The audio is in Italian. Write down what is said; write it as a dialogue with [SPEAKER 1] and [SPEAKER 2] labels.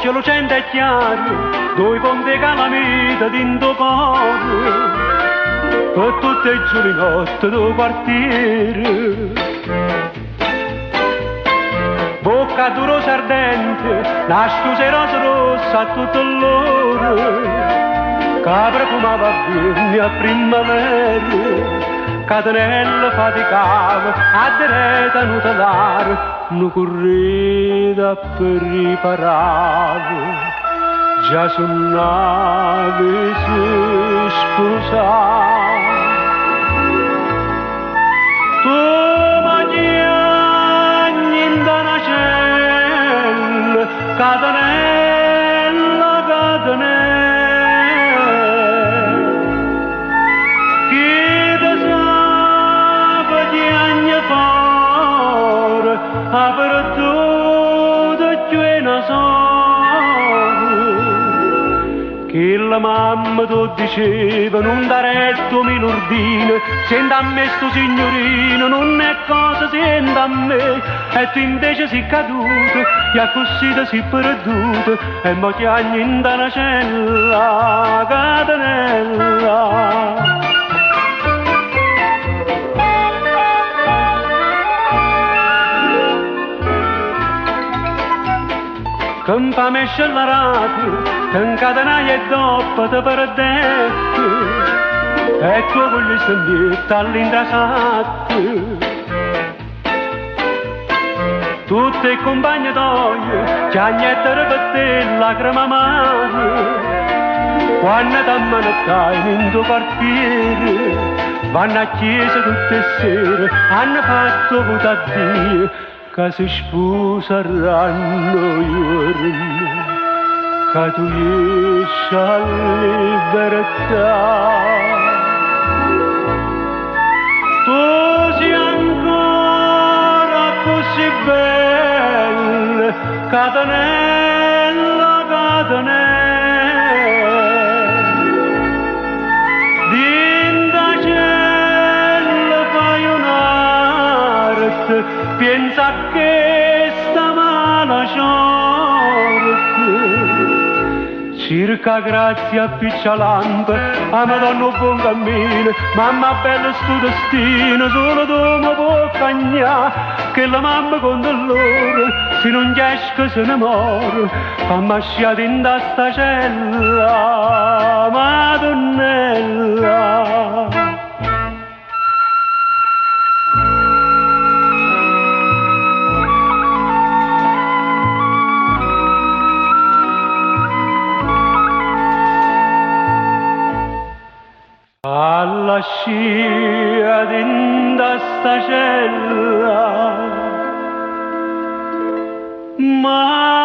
[SPEAKER 1] cielo cento e chiaro, due ponti calamita d'into cuore, per tutte le giorni notte del quartiere. Bocca duro ardente, la schiusa rosa rossa a tutto l'ora, che profumava bene a primavera. Catenella faticava, a dereta nutelare, nu correda per riparare. Già sul nave si sposava. Tu mangiagni in danacella, catenella, catenella. Che la mamma tu diceva non dare retto minordino, senta a me sto signorino, non è cosa senta a me, e tu invece sei caduto, e a così ti sei perduto, e mo chiagni in una cella, catenella. Campa me scellarato, t'incatenai e dopo ti perdetti, ecco con gli stemietti all'intrasatti. Tutte le compagne d'oglie, chiagnettero per te lacrime amare, quando t'ammanettai in tuo quartiere, vanno a chiesa tutte le sere, hanno fatto voto a Dio, che si sposeranno giorni, che tu esci a libertà. Tu sei ancora così bella, catenella, catenella. Dinda cella fai un'arte, pensa che sta mala sorte, circa grazie a piccialampa, a Madonna buon cammino, mamma bella sto destino, solo tu mi puoi cagnà, che la mamma con dolore, se non riesco se ne muore, fammi sciare in da sta cella, Madonnella. Alla scia d'inda sta cella, ma